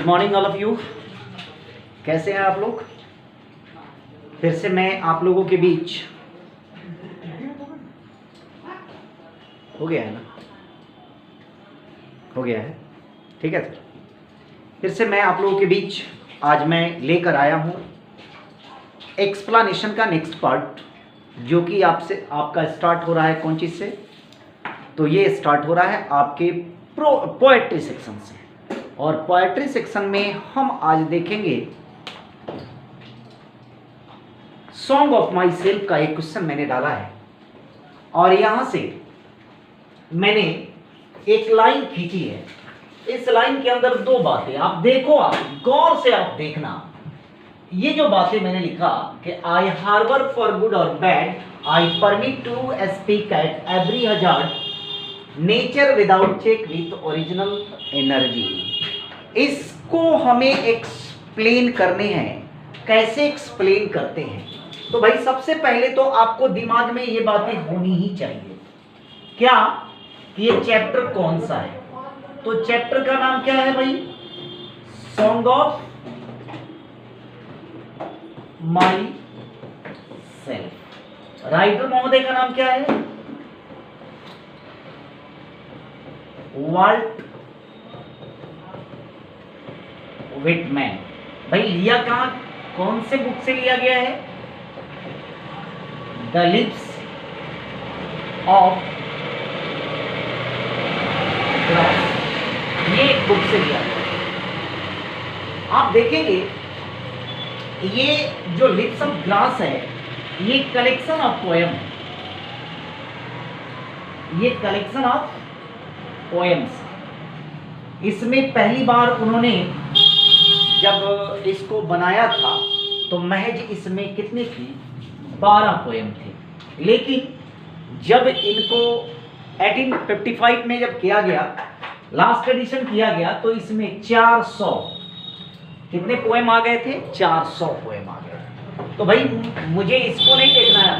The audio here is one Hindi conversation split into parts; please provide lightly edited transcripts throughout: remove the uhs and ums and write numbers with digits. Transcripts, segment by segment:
Good morning all of you. कैसे हैं आप लोग? फिर से मैं आप लोगों के बीच हो गया है ना? हो गया है, ठीक है सर। फिर से मैं आप लोगों के बीच आज मैं लेकर आया हूँ एक्सप्लेनेशन का नेक्स्ट पार्ट, जो कि आपका स्टार्ट हो रहा है कौन चीज़ से? तो ये स्टार्ट हो रहा है आपके पोएट्री सेक्शन से। और पोएट्री सेक्शन में हम आज देखेंगे सॉन्ग ऑफ माई सेल्फ का एक क्वेश्चन मैंने डाला है, और यहां से मैंने एक लाइन खींची है। इस लाइन के अंदर दो बातें आप देखो, आप गौर से आप देखना। ये जो बातें मैंने लिखा कि आई हार्बर फॉर गुड और bad, I permit to speak at every hazard, nature without check with original energy. इसको हमें एक्सप्लेन करने हैं। कैसे एक्सप्लेन करते हैं? तो भाई सबसे पहले तो आपको दिमाग में ये बातें होनी ही चाहिए क्या कि ये चैप्टर कौन सा है। तो चैप्टर का नाम क्या है भाई? Song of myself. Writer महोदय का नाम क्या है? Walt Whitman. भाई लिया कहां, कौन से बुक से लिया गया है? द लिप्स ऑफ ग्रास, ये एक बुक से लिया गया है। आप देखेंगे ये जो लिप्स ऑफ ग्रास है, ये कलेक्शन ऑफ पोएम है। ये कलेक्शन ऑफ पोएम्स। इसमें पहली बार उन्होंने जब इसको बनाया था तो महज इसमें कितनी थी? 12 पोएम थे। लेकिन जब इनको 1855 में जब किया गया, लास्ट एडिशन किया गया, तो इसमें 400 कितने पोएम आ गए थे? 400 पोएम आ गए। तो भाई मुझे इसको नहीं देखना है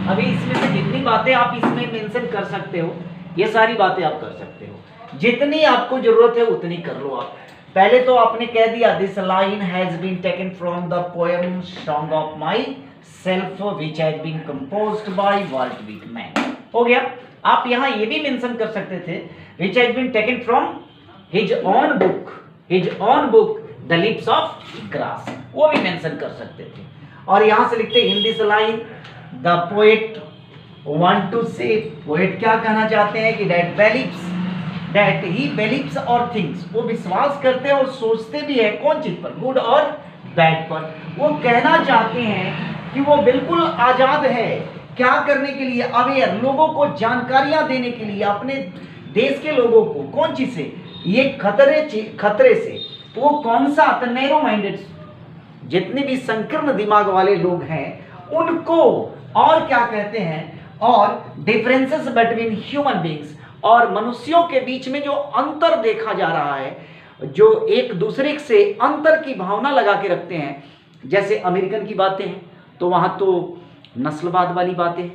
अभी इसमें से जितनी बातें आप इसमें मेंशन कर सकते हो, ये सारी बातें आप कर सकते हो। जितनी आपको जरूरत है उतनी कर लो आप। पहले तो आपने कह दिया this line has been taken from the poem song of myself which has been composed by Walt Whitman. हो गया। आप यहां ये भी मेंशन कर सकते थे which has been taken from his own book the lips of grass, वो भी मेंशन कर सकते थे। और यहां से लिखते in this line the poet want to say, poet क्या कहना चाहते हैं कि दैट ही बिलीव्स और थिंग्स, वो विश्वास करते हैं और सोचते भी है कौन चीज पर? गुड और बैड पर। वो कहना चाहते हैं कि वो बिल्कुल आजाद है क्या करने के लिए? अवेयर, लोगों को जानकारियां देने के लिए, अपने देश के लोगों को कौन चीज से? ये खतरे से। वो कौन सा? नैरो माइंडेड, जितने भी संकीर्ण दिमाग वाले लोग हैं उनको। और क्या कहते हैं? और डिफरेंसेस बिटवीन ह्यूमन बीइंग्स, और मनुष्यों के बीच में जो अंतर देखा जा रहा है, जो एक दूसरे से अंतर की भावना लगा के रखते हैं। जैसे अमेरिकन की बातें हैं तो वहां तो नस्लवाद वाली बातें,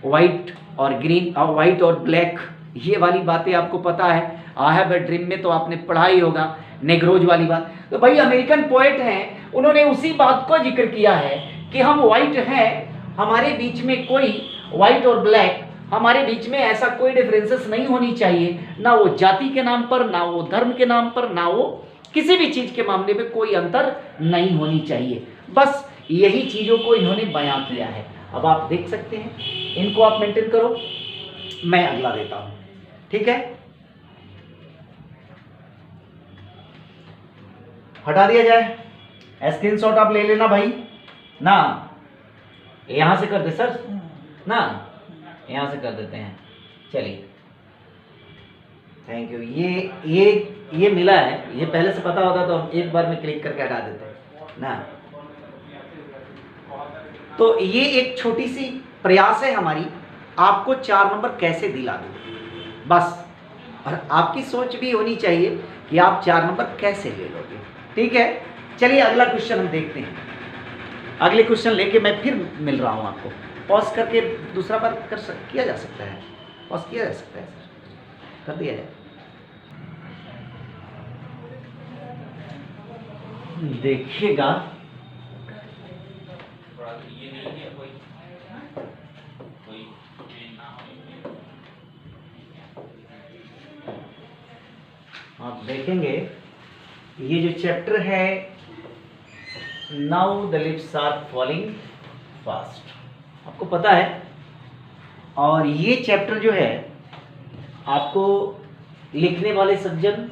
व्हाइट और ग्रीन और व्हाइट और ब्लैक, ये वाली बातें आपको पता है। आई हैव अ ड्रीम में तो आपने पढ़ा ही होगा, नेग्रोज वाली बात। तो भाई अमेरिकन पोएट हैं, उन्होंने उसी बात को जिक्र किया है कि हम व्हाइट हैं, हमारे बीच में कोई व्हाइट और ब्लैक, हमारे बीच में ऐसा कोई डिफरेंसेस नहीं होनी चाहिए, ना वो जाति के नाम पर, ना वो धर्म के नाम पर, ना वो किसी भी चीज के मामले में कोई अंतर नहीं होनी चाहिए। बस यही चीजों को इन्होंने बयां किया है। अब आप देख सकते हैं, इनको आप मेंटेन करो, मैं अगला देता हूं, ठीक है? हटा दिया जाए, स्क्रीनशॉट आप ले लेना भाई ना। यहां से कर दे सर ना, यहां से कर देते हैं। चलिए, थैंक यू। ये मिला है, ये पहले से पता होता तो हम एक बार में क्लिक करके हटा देते ना। तो ये एक छोटी सी प्रयास है हमारी, आपको 4 नंबर कैसे दिला दूं बस। और आपकी सोच भी होनी चाहिए कि आप 4 नंबर कैसे ले लोगे, ठीक है? चलिए अगला क्वेश्चन हम देखते हैं। अगले क्वेश्चन लेके मैं फिर मिल रहा हूं आपको। पॉज करके दूसरा बार किया जा सकता है, पॉज किया जा सकता है, सर कर दिया जाए। देखिएगा, आप देखेंगे ये जो चैप्टर है now the lips are falling fast, आपको पता है। और ये चैप्टर जो है आपको लिखने वाले सज्जन,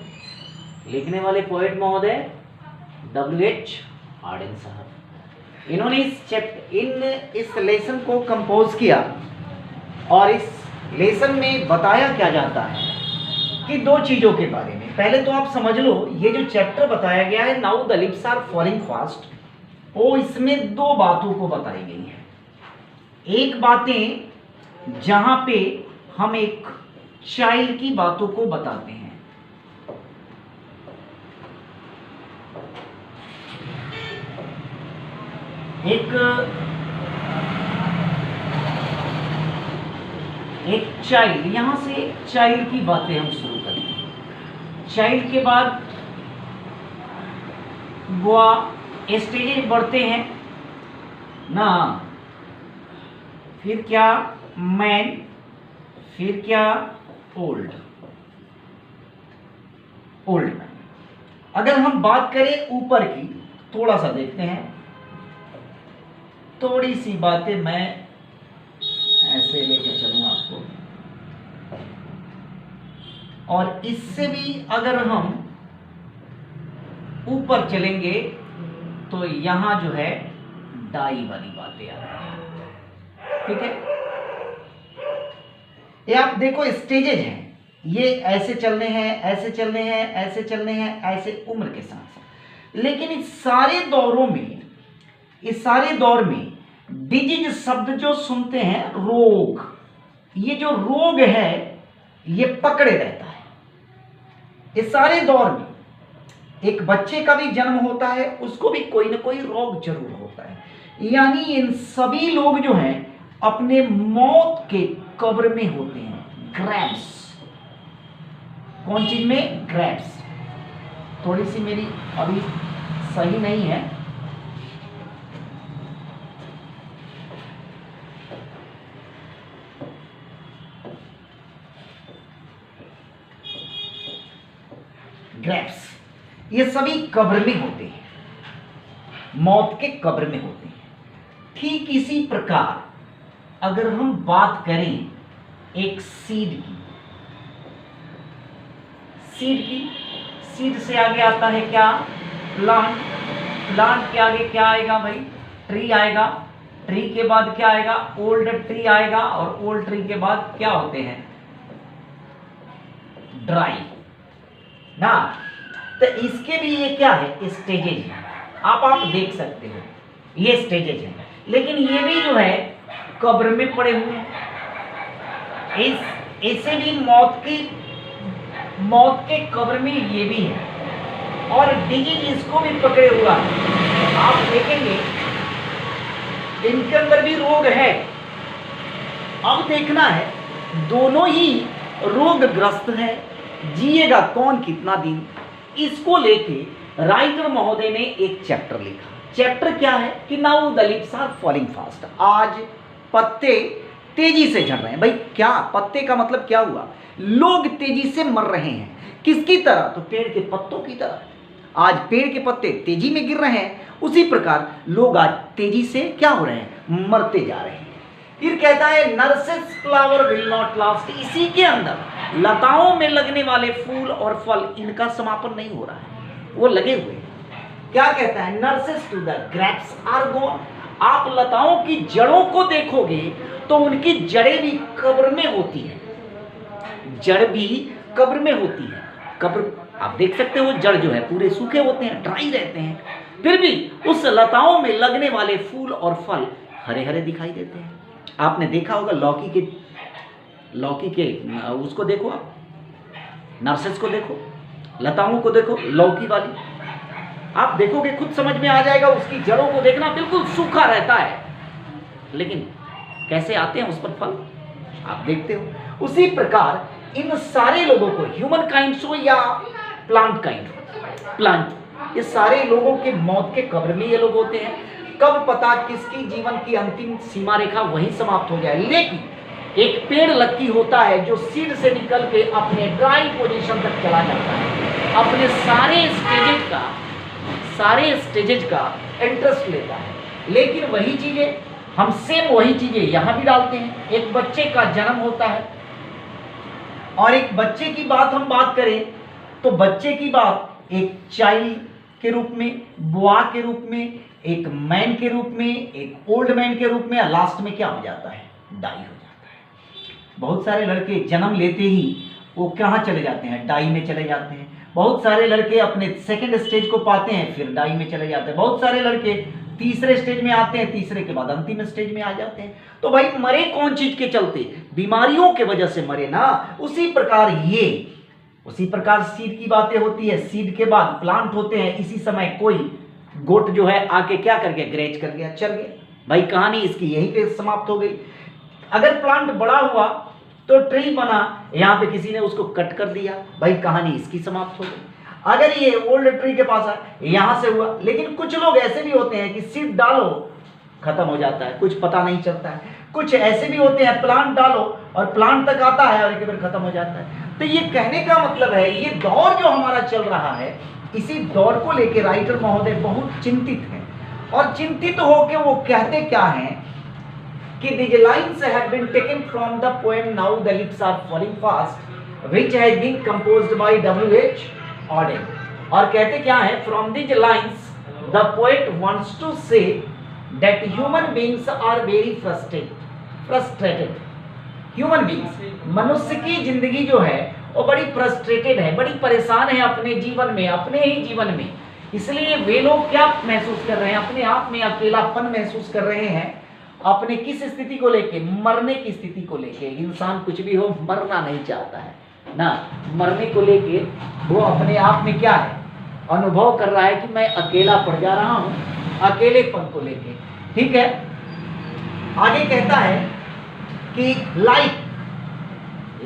लिखने वाले पोएट महोदय W.H. हार्डिंग साहब, इन्होंने इस लेसन को कंपोज किया। और इस लेसन में बताया क्या जाता है कि दो चीज़ों के बारे में। पहले तो आप समझ लो, ये जो चैप्टर बताया गया है now the lips are falling fast, वो इसमें दो बातों को बताई गई है। एक बातें जहां पे हम एक चाइल्ड की बातों को बताते हैं, एक चाइल्ड, यहां से चाइल्ड की बातें हम शुरू करते हैं। चाइल्ड के बाद वो स्टेजेस बढ़ते हैं ना, फिर क्या मैन, फिर क्या ओल्ड मैन। अगर हम बात करें ऊपर की, थोड़ा सा देखते हैं, थोड़ी सी बातें मैं ऐसे लेके चलूंगा आपको, और इससे भी अगर हम ऊपर चलेंगे तो यहां जो है डाई वाली बातें आ रही है, ठीक है। ये आप देखो स्टेजेज हैं, ये ऐसे चलने हैं, ऐसे चलने हैं, ऐसे चलने हैं, ऐसे उम्र के साथ साथ। लेकिन इस सारे दौर में डिजीज शब्द जो सुनते हैं, रोग, ये जो रोग है ये पकड़े रहता है। इस सारे दौर में एक बच्चे का भी जन्म होता है, उसको भी कोई ना कोई रोग जरूर होता है। यानी इन सभी लोग जो हैं अपने मौत के कब्र में होते हैं। ग्रैप्स, कौन चीज में? ग्रैप्स। थोड़ी सी मेरी अभी सही नहीं है, ग्रैप्स, ये सभी कब्र में होते हैं, मौत के कब्र में होते हैं। ठीक इसी प्रकार अगर हम बात करें एक सीड से आगे आता है क्या? प्लांट के आगे क्या आएगा भाई? ट्री आएगा। ट्री के बाद क्या आएगा? ओल्ड ट्री आएगा। और ओल्ड ट्री के बाद क्या होते हैं? ड्राई ना। तो इसके भी ये क्या है? स्टेजेज है। आप देख सकते हो ये स्टेजेज है, लेकिन ये भी जो है कब्र में पड़े हुए हैं। इसे भी मौत के कब्र में ये भी है, और डिजीज इसको भी पकड़े हुआ है। आप देखेंगे इनके अंदर भी रोग है। अब देखना है दोनों ही रोगग्रस्त है, जिएगा कौन कितना दिन, इसको लेके राइटर महोदय ने एक चैप्टर लिखा। चैप्टर क्या है कि now the lips are falling fast. आज पत्ते तेजी से झड़ रहे हैं। भाई क्या पत्ते का मतलब क्या हुआ? लोग तेजी से मर रहे हैं। किसकी तरह? तो पेड़ के पत्तों की तरह। आज पेड़ के पत्ते तेजी में गिर रहे हैं, उसी प्रकार लोग आज तेजी से क्या हो रहे हैं? मरते जा रहे हैं। फिर कहता है nurses flower will not last. इसी के अंदर लताओं में लगने वाले फूल और फल, इनका समापन नहीं हो रहा है, वो लगे हुए हैं। क्या कहता है? Nurses to the grapes are gone. आप लताओं की जड़ों को देखोगे तो उनकी जड़ें भी कब्र में होती है, जड़ भी कब्र में होती है। कब्र आप देख सकते हो, जड़ जो है पूरे सूखे होते हैं, ड्राई रहते हैं, फिर भी उस लताओं में लगने वाले फूल और फल हरे हरे दिखाई देते हैं। आपने देखा होगा लौकी के उसको देखो, आप नर्सेस को देखो, लताओं को देखो, लौकी वाली, आप देखोगे खुद समझ में आ जाएगा। उसकी जड़ों को देखना, बिल्कुल सूखा रहता है, लेकिन कैसे आते हैं उस पर फल, आप देखते हो। उसी प्रकार इन सारे लोगों को, ह्यूमन काइंड हो या प्लांट काइंड, ये सारे लोगों के मौत के कब्र में ये लोग होते हैं। कब पता किसकी जीवन की अंतिम सीमा रेखा वहीं समाप्त हो जाए। लेकिन एक पेड़ लक्की होता है जो सीड से निकल के अपने ड्राई पोजीशन तक चला जाता है, अपने सारे स्टेजेज का इंटरेस्ट लेता है। लेकिन वही चीजें हम सेम वही चीजें यहां भी डालते हैं। एक बच्चे का जन्म होता है और एक बच्चे की बात हम बात करें तो बच्चे की बात एक चाइल्ड के रूप में, बुआ के रूप में, एक मैन के रूप में, एक ओल्ड मैन के रूप में, लास्ट में क्या हो जाता है, डाई हो जाता है। बहुत सारे लड़के जन्म लेते ही वो कहाँ चले जाते हैं, डाई में चले जाते हैं। बहुत सारे लड़के अपने सेकंड स्टेज को पाते हैं फिर डाई में चले जाते हैं। बहुत सारे लड़के तीसरे स्टेज में आते हैं, तीसरे के बाद अंतिम स्टेज में आ जाते हैं। तो भाई मरे कौन चीज के चलते, बीमारियों के वजह से मरे ना। उसी प्रकार सीड की बातें होती है। सीड के बाद प्लांट होते हैं। इसी समय कोई गोट जो है आके क्या कर गया, ग्रेज कर गया, चल गया। भाई कहानी इसकी यहीं पे समाप्त हो गई। अगर प्लांट बड़ा हुआ तो ट्री बना, यहाँ पे किसी ने उसको कट कर दिया, भाई कहानी इसकी समाप्त हो गई। अगर ये ओल्ड ट्री के पास है यहां से हुआ। लेकिन कुछ लोग ऐसे भी होते हैं कि सीड डालो खत्म हो जाता है, कुछ पता नहीं चलता है। कुछ ऐसे भी होते हैं प्लांट डालो और प्लांट तक आता है और एक बार खत्म हो जाता है। तो ये कहने का मतलब है ये दौर जो हमारा चल रहा है, इसी दौर को लेकर राइटर महोदय बहुत चिंतित हैं। और चिंतित होकर वो कहते क्या हैं कि these lines have been taken from the poem Now the Lips Are Falling Fast, which has been composed by W.H. Auden. और कहते क्या है, from these lines the poet wants to say that human beings are very frustrated. Human beings, मनुष्य की जिंदगी जो है वो बड़ी फ्रस्ट्रेटेड है, बड़ी परेशान है अपने जीवन में, अपने ही जीवन में। इसलिए वे लोग क्या महसूस कर रहे हैं, अपने आप में अकेलापन महसूस कर रहे हैं। अपने किस स्थिति को लेके, मरने की स्थिति को लेके। इंसान कुछ भी हो मरना नहीं चाहता है ना, मरने को लेके वो अपने आप में क्या है, अनुभव कर रहा है कि मैं अकेला पड़ जा रहा हूं, अकेलेपन को लेके। ठीक है, आगे कहता है कि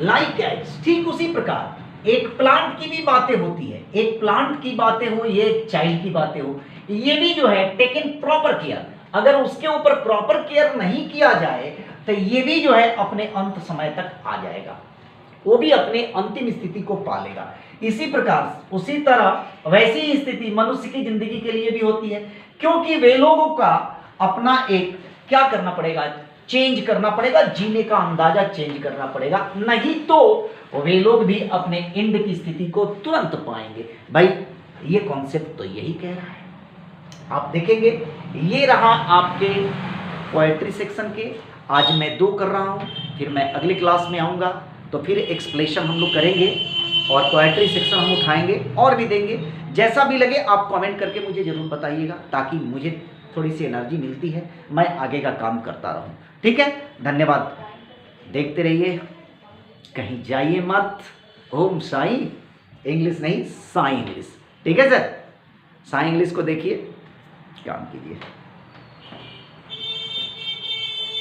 लाइक एज, ठीक उसी प्रकार एक प्लांट की भी बातें होती है। एक प्लांट की बातें हो, ये एक चाइल्ड की बातें हो, ये भी जो है टेकन प्रॉपर केयर। अगर उसके ऊपर प्रॉपर केयर नहीं किया जाए तो ये भी जो है अपने अंत समय तक आ जाएगा, वो भी अपने अंतिम स्थिति को पालेगा। इसी प्रकार उसी तरह वैसी ही स्थिति मनुष्य की जिंदगी के लिए भी होती है, क्योंकि वे लोगों का अपना एक क्या करना पड़ेगा, चेंज करना पड़ेगा, जीने का अंदाजा चेंज करना पड़ेगा, नहीं तो वे लोग भी अपने एंड की स्थिति को तुरंत पाएंगे। भाई ये कॉन्सेप्ट तो यही कह रहा है। आप देखेंगे ये रहा आपके पोएट्री सेक्शन के। आज मैं 2 कर रहा हूँ, फिर मैं अगली क्लास में आऊँगा तो फिर एक्सप्लेनेशन हम लोग करेंगे और पोएट्री सेक्शन हम उठाएंगे और भी देंगे। जैसा भी लगे आप कमेंट करके मुझे ज़रूर बताइएगा, ताकि मुझे थोड़ी सी एनर्जी मिलती है, मैं आगे का काम करता रहूँ। ठीक है, धन्यवाद। देखते रहिए, कहीं जाइए मत। ओम साई इंग्लिश नहीं, साई इंग्लिश। ठीक है सर, साई इंग्लिश को देखिए, काम कीजिए।